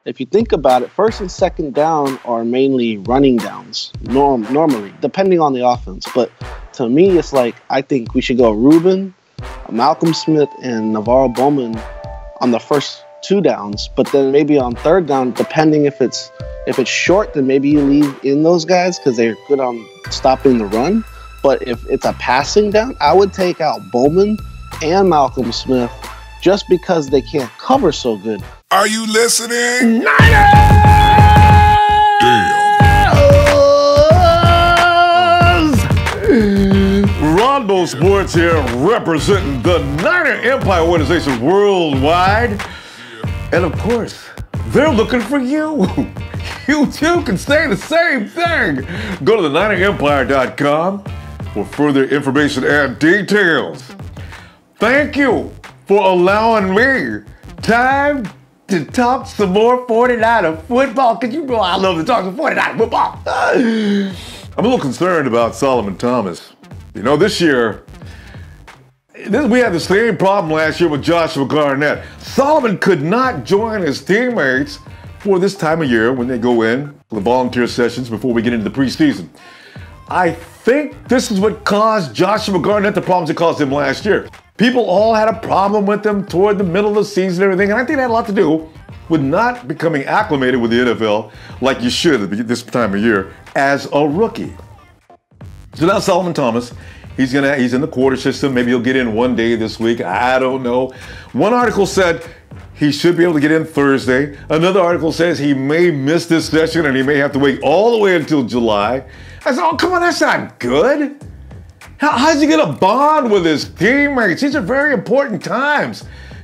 If you think about it, first and second down are mainly running downs, normally, depending on the offense. But to me, it's like, I think we should go Reuben, Malcolm Smith, and Navorro Bowmen on the first 2 downs. But then maybe on third down, depending if it's short, then maybe you leave in those guys because they're good on stopping the run. But if it's a passing down, I would take out Bowman and Malcolm Smith just because they can't cover so good. Are you listening? Ronbo Sports here, representing the Niner Empire organization worldwide. And of course, they're looking for you. You too can say the same thing. Go to the9erempire.com for further information and details. Thank you for allowing me time to talk some more 49er football, because you know I love to talk some 49er football. I'm a little concerned about Solomon Thomas. You know, this year, we had the same problem last year with Joshua Garnett. Solomon could not join his teammates for this time of year when they go in for the volunteer sessions before we get into the preseason. I think this is what caused Joshua Garnett the problems it caused him last year. People all had a problem with him toward the middle of the season and everything, and I think that had a lot to do with not becoming acclimated with the NFL like you should at this time of year as a rookie. So now Solomon Thomas, he's in the quarter system. Maybe he'll get in one day this week. I don't know. One article said he should be able to get in Thursday. Another article says he may miss this session and he may have to wait all the way until July. I said, oh, come on, that's not good. How's he gonna bond with his teammates? These are very important times.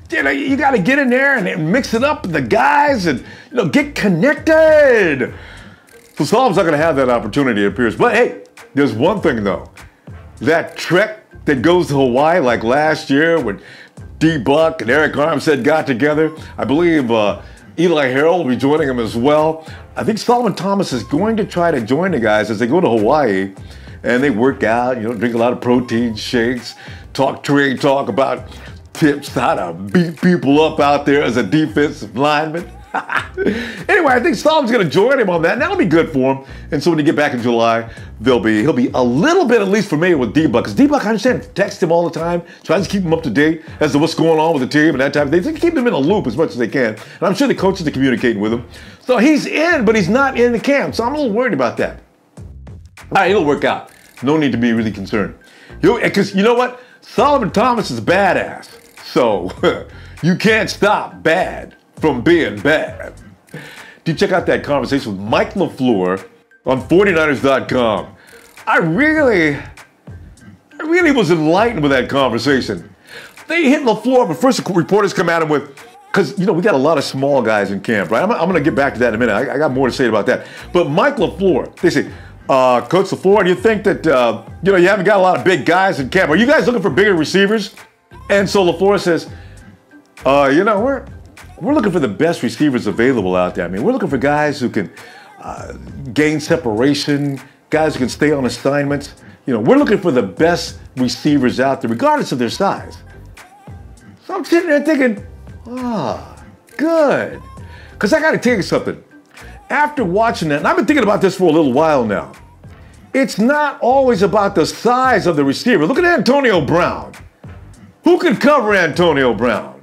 You know, you gotta get in there and mix it up with the guys and, you know, get connected. So Solomon's not gonna have that opportunity, it appears. But hey, there's one thing though. That trek that goes to Hawaii like last year when D-Buck and Arik Armstead got together, I believe Eli Harold will be joining him as well. I think Solomon Thomas is going to try to join the guys as they go to Hawaii and they work out, you know, drink a lot of protein shakes, talk trade talk about tips, how to beat people up out there as a defensive lineman. Anyway, I think Solomon's going to join him on that, and that'll be good for him. And so when you get back in July, he'll be a little bit at least familiar with D-Buck. Because D-Buck, I understand, texts him all the time, tries to keep him up to date as to what's going on with the team and that type of thing. They keep him in a loop as much as they can. And I'm sure the coaches are communicating with him. So he's in, but he's not in the camp. So I'm a little worried about that. All right, it'll work out. No need to be really concerned. Because you know what? Solomon Thomas is badass. So you can't stop bad from being bad. Do check out that conversation with Mike LaFleur on 49ers.com. I really was enlightened with that conversation. They hit LaFleur, but first reporters come at him with, because, you know, we got a lot of small guys in camp, right? I'm going to get back to that in a minute. I got more to say about that. But Mike LaFleur, they say, Coach LaFleur, do you think that, you know, you haven't got a lot of big guys in camp? Are you guys looking for bigger receivers? And so LaFleur says, you know, we're looking for the best receivers available out there. I mean, we're looking for guys who can gain separation, guys who can stay on assignments. You know, we're looking for the best receivers out there, regardless of their size. So I'm sitting there thinking, good. Because I got to tell you something. After watching that, and I've been thinking about this for a little while now, it's not always about the size of the receiver. Look at Antonio Brown. Who can cover Antonio Brown?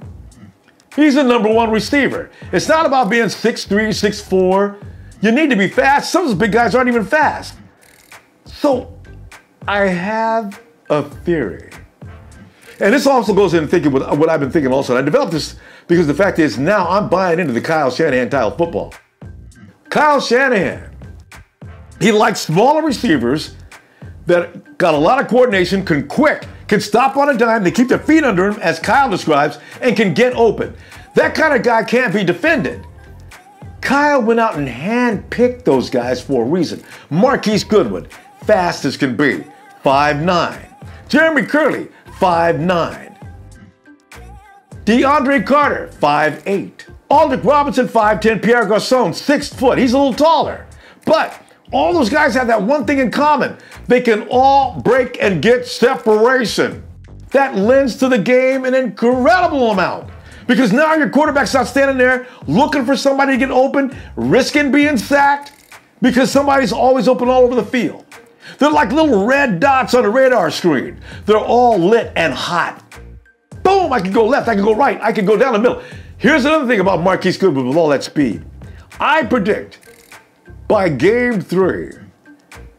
He's the #1 receiver. It's not about being 6'3", 6'4". You need to be fast. Some of those big guys aren't even fast. So I have a theory. And this also goes into thinking what I've been thinking also. And I developed this because the fact is now I'm buying into the Kyle Shanahan style of football. Kyle Shanahan, he likes smaller receivers that got a lot of coordination, can stop on a dime, they keep their feet under him, as Kyle describes, and can get open. That kind of guy can't be defended. Kyle went out and handpicked those guys for a reason. Marquise Goodwin, fast as can be, 5'9". Jeremy Curley, 5'9". DeAndre Carter, 5'8". Aldrick Robinson, 5'10". Pierre Garçon, 6 foot. He's a little taller. But all those guys have that one thing in common. They can all break and get separation. That lends to the game an incredible amount. Because now your quarterback's not standing there looking for somebody to get open, risking being sacked, because somebody's always open all over the field. They're like little red dots on a radar screen. They're all lit and hot. Boom, I can go left, I can go right, I can go down the middle. Here's another thing about Marquise Goodwin with all that speed. I predict by game 3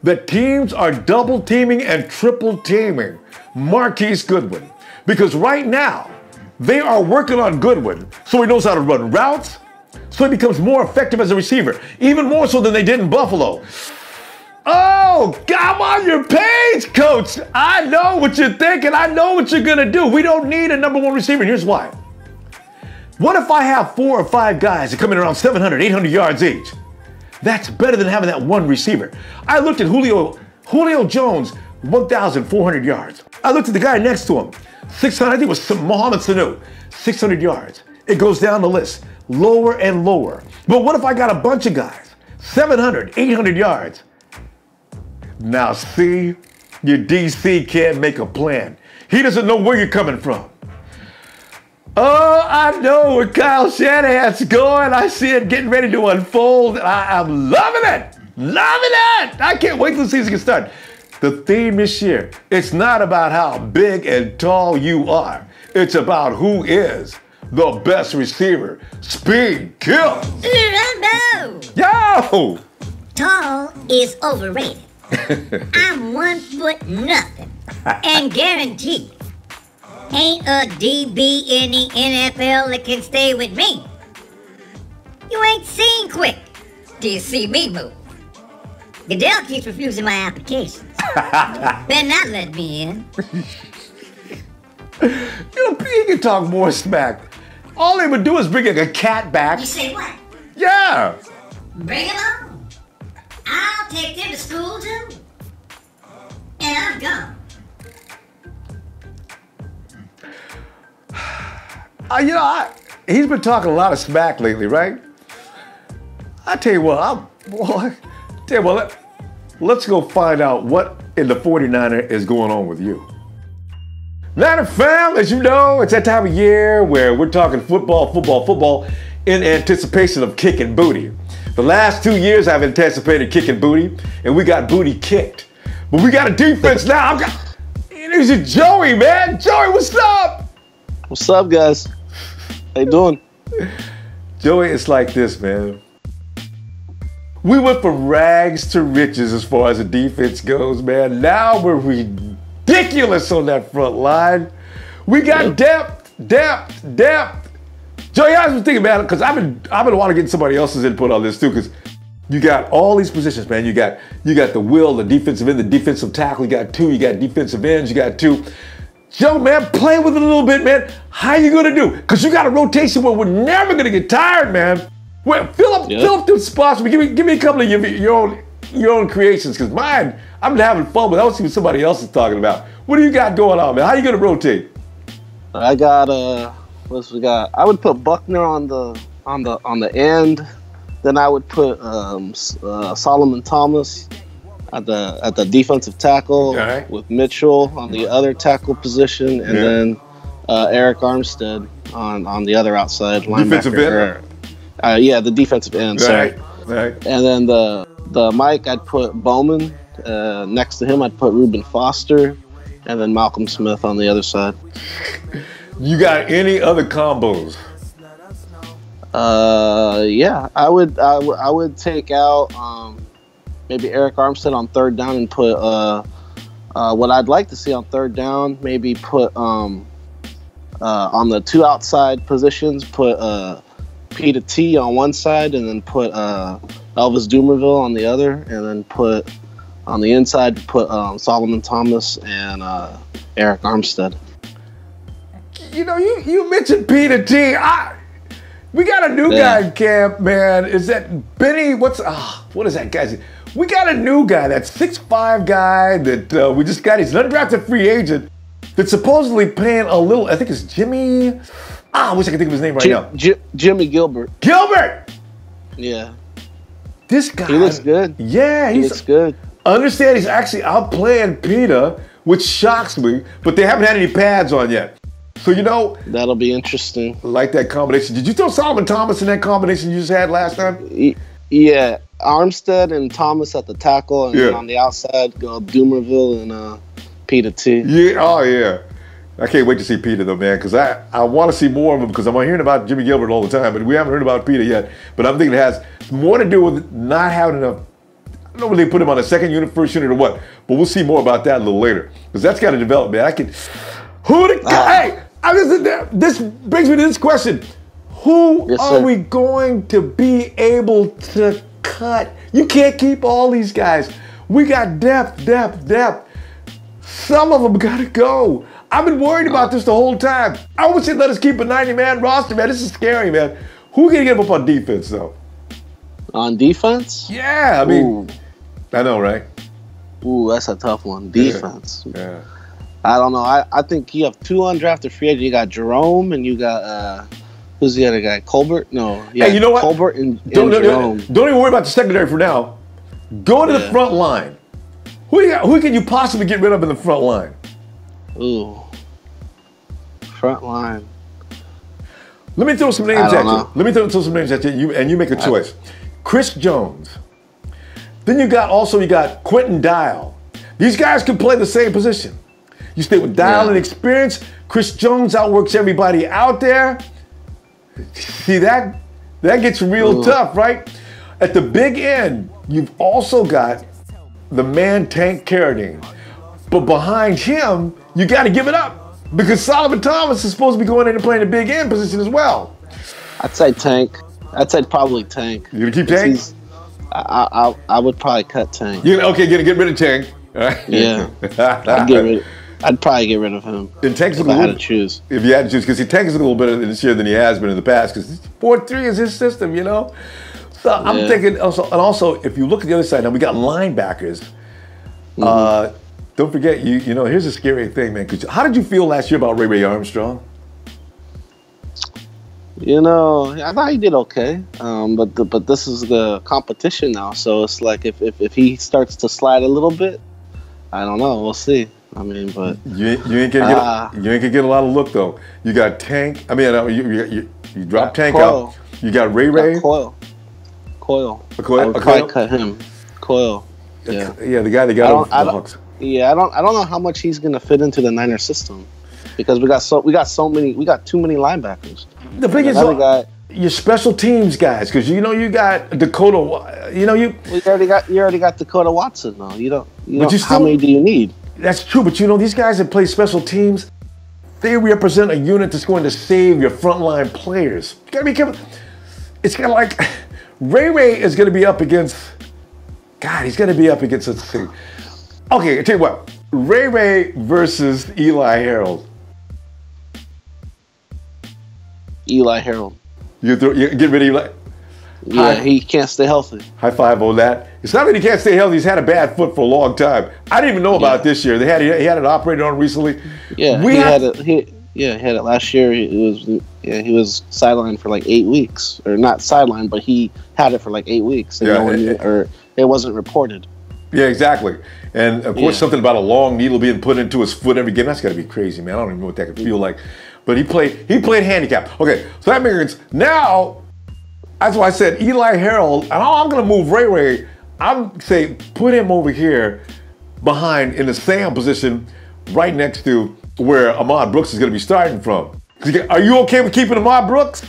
that teams are double teaming and triple teaming Marquise Goodwin. Because right now, they are working on Goodwin so he knows how to run routes, so he becomes more effective as a receiver, even more so than they did in Buffalo. Oh, I'm on your page, coach. I know what you're thinking. I know what you're going to do. We don't need a number 1 receiver, and here's why. What if I have 4 or 5 guys that come in around 700, 800 yards each? That's better than having that one receiver. I looked at Julio Jones, 1,400 yards. I looked at the guy next to him, 600, I think it was Mohamed Sanu, 600 yards. It goes down the list, lower and lower. But what if I got a bunch of guys, 700, 800 yards? Now see, your DC can't make a plan. He doesn't know where you're coming from. Oh, I know where Kyle Shanahan's going. I see it getting ready to unfold. I'm loving it. Loving it. I can't wait till the season gets started. The theme this year, it's not about how big and tall you are. It's about who is the best receiver. Speed kills. Ronbo! Yo! Tall is overrated. I'm 1 foot nothing. And guaranteed, ain't a DB in the NFL that can stay with me. You ain't seen quick till you see me move. Goodell keeps refusing my applications. Better not let me in. You know, he can talk more smack. All they would do is bring a cat back. You say what? Yeah. Bring it on. I'll take them to school too. And I'm gone. He's been talking a lot of smack lately, right? I tell you what, let's go find out what in the 49er is going on with you. Niner fam, as you know, it's that time of year where we're talking football in anticipation of kicking booty. The last 2 years I've anticipated kicking booty, and we got booty kicked. But we got a defense now. There's Joey, man. Joey, what's up? What's up, guys? How you doing? Joey, it's like this, man. We went from rags to riches as far as the defense goes, man. Now we're ridiculous on that front line. We got depth. Joey, I was thinking about it because I've been wanting to get somebody else's input on this too, because you got all these positions, man. You got the will, the defensive end, the defensive tackle. You got 2. You got defensive ends. You got 2. Joe, man, play with it a little bit, man. How you gonna do? Because you got a rotation where we're never gonna get tired, man. Well, fill up those spots. Give me a couple of your own creations, because mine, I've been having fun with. I want to see what somebody else is talking about. What do you got going on, man? How you gonna rotate? I got what's we got? I would put Buckner on the end. Then I would put Solomon Thomas at the defensive tackle, with Mitchell on the other tackle position, and then Arik Armstead on the other outside linebacker. The defensive end. Sorry. Right. And then the Mike, I'd put Bowmen. Next to him, I'd put Reuben Foster, and then Malcolm Smith on the other side. You got any other combos? I would take out maybe Arik Armstead on 3rd down and put what I'd like to see on 3rd down. Maybe put on the 2 outside positions, put P to T on one side, and then put Elvis Dumervil on the other, and then put on the inside put Solomon Thomas and Arik Armstead. You know, you mentioned P to T. We got a new guy in camp, man. Is that Benny? What is that guy's name? We got a new guy, that 6'5" guy that we just got. He's an undrafted free agent that's supposedly paying a little. I think it's Jimmy. I wish I could think of his name right now. Jimmy Gilbert. Gilbert! Yeah. This guy. He looks good. Yeah, he looks good. I understand he's actually outplaying Peter, which shocks me, but they haven't had any pads on yet. So, you know, that'll be interesting. Like that combination. Did you throw Solomon Thomas in that combination you just had last time? Yeah, Armstead and Thomas at the tackle, and then on the outside go Dumervil and Peter T. Yeah, oh yeah. I can't wait to see Peter though, man, because I want to see more of him because I'm hearing about Jimmy Gilbert all the time, but we haven't heard about Peter yet. But I'm thinking it has more to do with not having enough. I don't know whether they put him on a second unit, first unit, or what, but we'll see more about that a little later because that's got to develop, man. Hey, this brings me to this question. Who are we going to be able to cut? You can't keep all these guys. We got depth. Some of them got to go. I've been worried about this the whole time. I wish they'd let us keep a 90-man roster, man. This is scary, man. Who can you get up on defense, though? On defense? Yeah, I mean, I know, right? Ooh, that's a tough one. Defense. Yeah. I don't know. I think you have 2 undrafted free agents. You got Jerome and you got who's the other guy? Colbert? No. Yeah, hey, you know what? Colbert and Jerome. Don't even worry about the secondary for now. Go to the front line. Who can you possibly get rid of in the front line? Ooh. Front line. Let me throw some names at you. Let me throw some names at you, and you make a choice. Chris Jones. Then you got Quentin Dial. These guys can play the same position. You stay with Dial and experience. Chris Jones outworks everybody out there. See, that gets real tough, right? At the big end, you've also got the man Tank Carradine. But behind him, you got to give it up because Solomon Thomas is supposed to be going in and playing the big end position as well. I'd say Tank. I'd say probably Tank. You gonna keep Tank? I would probably cut Tank. Okay, get rid of Tank. All right. Yeah. I'd probably get rid of him. And Tank's if I had to choose. If you had to choose, because Tank is a little better this year than he has been in the past, because 4-3 is his system, you know? So I'm thinking also, if you look at the other side, now we got linebackers. Don't forget, you know, here's a scary thing, man. How did you feel last year about Ray Armstrong? You know, I thought he did okay, but this is the competition now, so it's like if he starts to slide a little bit, I don't know. We'll see. I mean, but you ain't gonna get a lot of look though. You got Tank. I mean, you drop Tank out. You got Ray. Coyle. I would probably cut him. Coyle. Yeah. Yeah, the guy that got the Hawks. Yeah, I don't know how much he's gonna fit into the Niner system because we got too many linebackers. The thing is, your special teams guys, because you know you got Dakota. You already got Dakota Watson though. You don't. How many do you need? That's true, but you know these guys that play special teams, they represent a unit that's going to save your frontline players. You gotta be careful. It's kind of like Ray is going to be up against. God, he's going to be up against. Let's see. Okay, I tell you what. Ray versus Eli Harold. Eli Harold. You get rid of Eli? Yeah, he can't stay healthy. High five on that. It's not that he can't stay healthy. He's had a bad foot for a long time. I didn't even know about it this year. He had it operated on recently. Yeah, he had it last year. He was sidelined for like 8 weeks, or not sidelined, but he had it for like 8 weeks, and it wasn't reported. Yeah, exactly. And of course, something about a long needle being put into his foot every game. That's got to be crazy, man. I don't even know what that could feel like. But he played handicap. Okay, so that means now, that's why I said Eli Harold, and I'm going to move Ray. I'm saying put him over here behind in the Sam position right next to where Ahmad Brooks is going to be starting from. Are you okay with keeping Ahmad Brooks?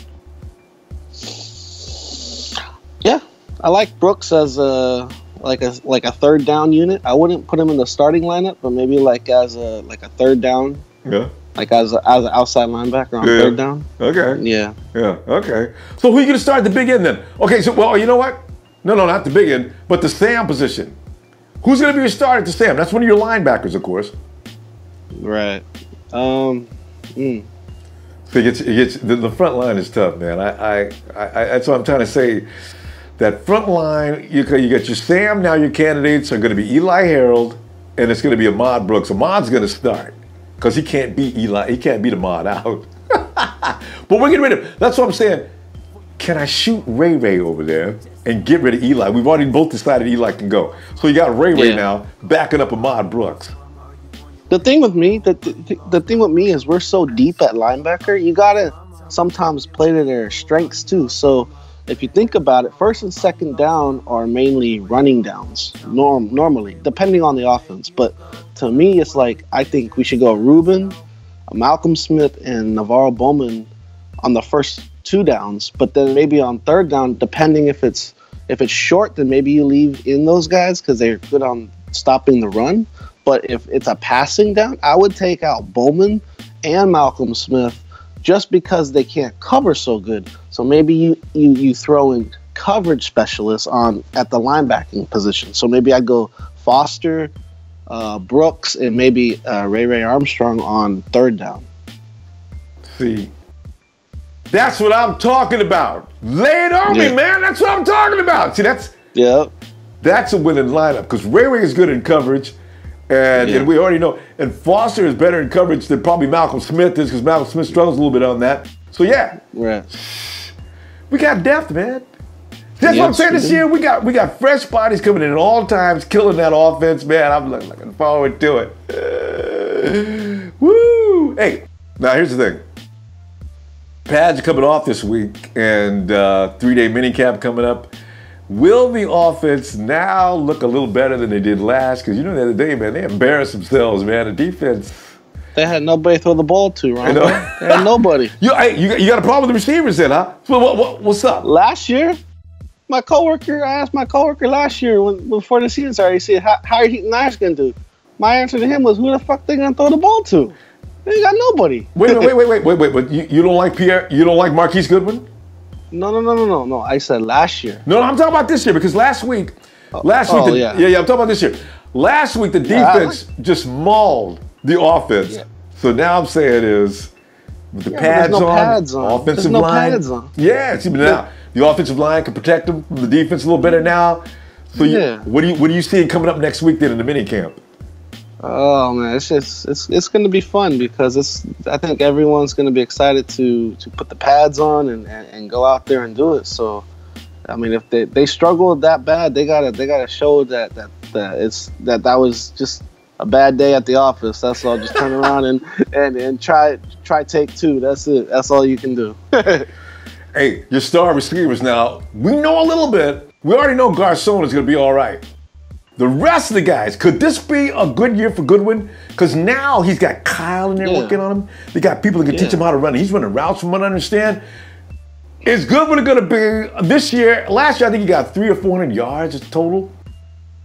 Yeah, I like Brooks as like a third down unit. I wouldn't put him in the starting lineup, but maybe as a third down. Yeah. Like as an outside linebacker on third down. Okay. Yeah. Yeah. Okay. So who are you going to start at the big end then? Okay. So you know what? No, not the big end, but the Sam position. Who's going to be your starter at the Sam? That's one of your linebackers, of course. Right. So the front line is tough, man. That's what I'm trying to say. That front line, you got your Sam. Now your candidates are going to be Eli Harold, and it's going to be Ahmad Brooks. Ahmad's going to start because he can't beat Eli. He can't beat Ahmad out. But we're getting rid of. That's what I'm saying. Can I shoot Ray over there and get rid of Eli? We've already both decided Eli can go. So you got Ray now backing up Ahmad Brooks. The thing with me, the thing with me is we're so deep at linebacker. You gotta sometimes play to their strengths too. So if you think about it, first and second down are mainly running downs. Normally, depending on the offense. But to me, it's like I think we should go Reuben, Malcolm Smith, and Navorro Bowmen on the first two downs. But then maybe on third down, depending if it's short, then maybe you leave in those guys because they're good on stopping the run. But if it's a passing down, I would take out Bowman and Malcolm Smith just because they can't cover so good. So maybe you throw in coverage specialists at the linebacking position. So maybe I go Foster, Brooks, and maybe Ray Armstrong on third down. See, that's what I'm talking about. Lay it on me, man. That's what I'm talking about. See, that's a winning lineup because Ray is good in coverage. And we already know. And Foster is better in coverage than probably Malcolm Smith is because Malcolm Smith struggles a little bit on that. So, we got depth, man. That's what I'm saying this year. We got fresh bodies coming in at all times, killing that offense, man. I'm looking forward to it. Woo! Hey, now here's the thing. Pads are coming off this week and 3-day minicamp coming up. Will the offense now look a little better than they did last? Because the other day, man, they embarrassed themselves, man. The defense. They had nobody to throw the ball to, Ronbo. They had nobody. You got a problem with the receivers then, huh? What's up? Last year, I asked my coworker last year before the season started, he said, how are Heat and Nash going to do? My answer to him was, who the fuck they going to throw the ball to? They got nobody. Wait. But you don't like Pierre? You don't like Marquise Goodwin? No. I said last year. No, I'm talking about this year because last week. I'm talking about this year. Last week the defense just mauled the offense. Yeah. So now I'm saying is with the pads on, offensive line. Pads on. Yeah, see, but now the offensive line can protect them from the defense a little better now. So what are you seeing coming up next week then in the mini camp? Oh man, it's going to be fun because I think everyone's going to be excited to put the pads on and go out there and do it. So, I mean, if they struggle that bad, they gotta show that was just a bad day at the office. That's all. Just turn around and try take two. That's it. That's all you can do. Hey, your star receivers now. We know a little bit. We already know Garcon is going to be all right. The rest of the guys, could this be a good year for Goodwin? Because now he's got Kyle in there working on him. They got people that can teach him how to run. He's running routes from what I understand. Is Goodwin going to be this year? Last year, I think he got 300 or 400 yards total.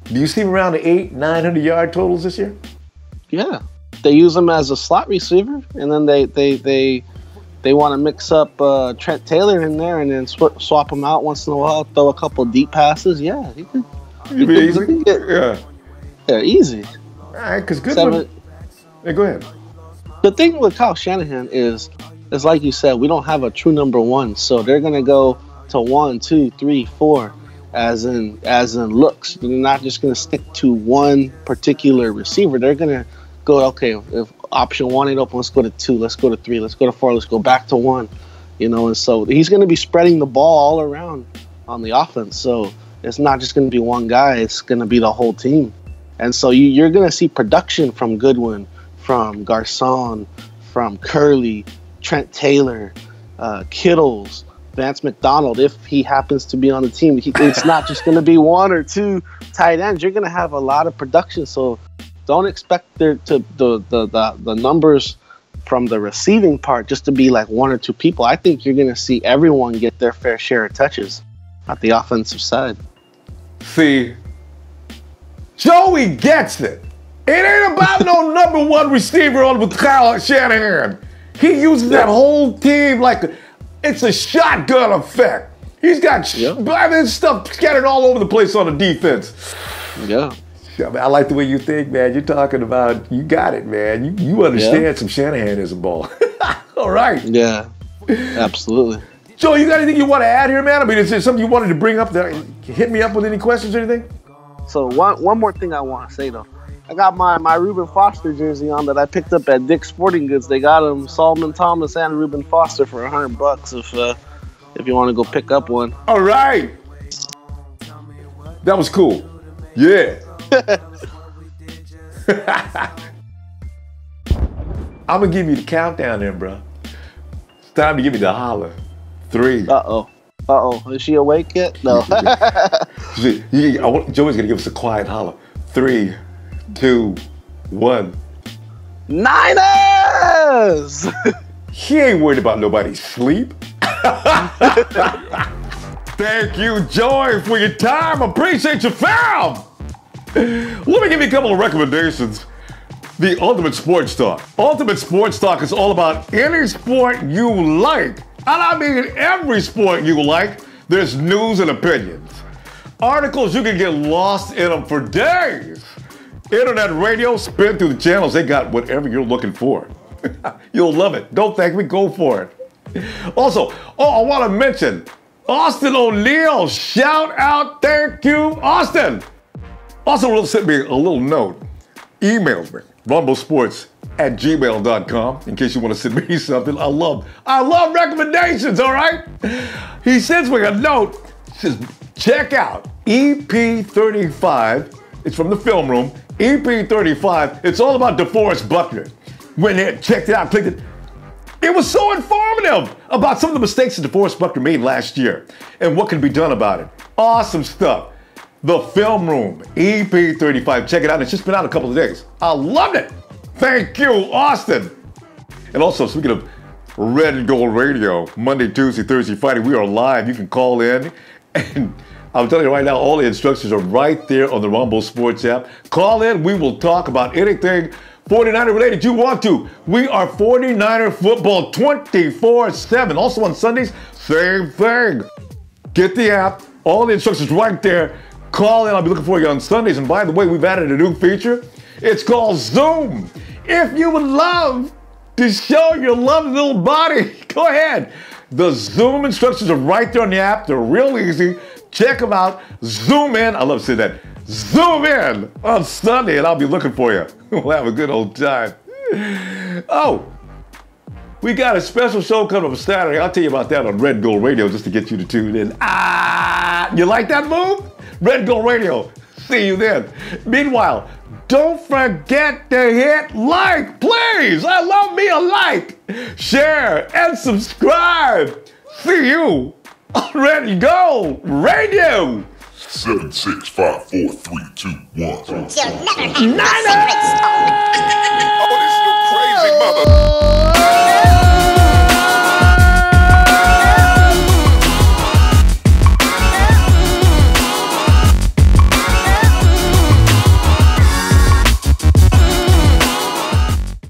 Do you see him around the 900 yard totals this year? Yeah. They use him as a slot receiver, and then they want to mix up Trent Taylor in there and then swap him out once in a while, throw a couple deep passes. Yeah, he could. Easy? Yeah, easy. All right, because Goodwin. Yeah, go ahead. The thing with Kyle Shanahan is like you said, we don't have a true number one, so they're gonna go to 1, 2, 3, 4, as in looks. They're not just gonna stick to one particular receiver. They're gonna go, okay, if option 1 ain't open, let's go to 2, let's go to 3, let's go to 4, let's go back to 1. And so he's gonna be spreading the ball all around on the offense. So it's not just going to be one guy. It's going to be the whole team. And so you're going to see production from Goodwin, from Garcon, from Curley, Trent Taylor, Kittles, Vance McDonald, if he happens to be on the team. It's not just going to be 1 or 2 tight ends. You're going to have a lot of production. So don't expect the numbers from the receiving part just to be like 1 or 2 people. I think you're going to see everyone get their fair share of touches at the offensive side. See, Joey gets it. It ain't about no number 1 receiver on with Kyle Shanahan. He uses that whole team like it's a shotgun effect. He's got stuff scattered all over the place on the defense. Yeah. I like the way you think, man. You're talking about, you got it, man. You understand some Shanahanism ball. All right. Yeah, absolutely. Joe, you got anything you want to add here, man? I mean, is there something you wanted to bring up there? Hit me up with any questions or anything? So one more thing I want to say, though. I got my Reuben Foster jersey on that I picked up at Dick's Sporting Goods. They got him, Solomon Thomas and Reuben Foster, for $100 if you want to go pick up one. All right. That was cool. Yeah. I'm going to give you the countdown then, bro. It's time to give me the holler. 3. Is she awake yet? No. Joey's going to give us a quiet holler. 3, 2, 1. Niners! He ain't worried about nobody's sleep. Thank you, Joy, for your time. Appreciate your fam. Let me give you a couple of recommendations. The Ultimate Sports Talk. Ultimate Sports Talk is all about any sport you like. And I mean every sport you like. There's news and opinions. Articles, you can get lost in them for days. Internet radio, spin through the channels. They got whatever you're looking for. You'll love it. Don't thank me. Go for it. Also, I want to mention Austin O'Neill. Shout out. Thank you, Austin. Also, sent me a little note. Emails me. RumboSports@gmail.com in case you want to send me something. I love recommendations, all right? He sends me a note. Says, check out EP35. It's from the film room. EP35. It's all about Deforest Buckner. Went there, checked it out, clicked it. It was so informative about some of the mistakes that Deforest Buckner made last year and what can be done about it. Awesome stuff. The Film Room, EP35. Check it out. It's just been out a couple of days. I loved it. Thank you, Austin. And also, speaking of Red and Gold Radio, Monday, Tuesday, Thursday, Friday, we are live. You can call in. And I'm telling you right now, all the instructions are right there on the Ronbo Sports app. Call in. We will talk about anything 49er related you want to. We are 49er football 24/7. Also on Sundays, same thing. Get the app. All the instructions right there. Call in. I'll be looking for you on Sundays. And by the way, we've added a new feature. It's called Zoom. If you would love to show your lovely little body, go ahead. The Zoom instructions are right there on the app. They're real easy. Check them out. Zoom in. I love saying that. Zoom in on Sunday, and I'll be looking for you. We'll have a good old time. Oh, we got a special show coming up Saturday. I'll tell you about that on Red Gold Radio just to get you to tune in. You like that move? Red Gold Radio. See you then. Meanwhile, don't forget to hit like, please. I love me a like. Share and subscribe. See you on Red Gold Radio. 7, 6, 5, 4, 3, 2, 1. You'll never have my secret stolen.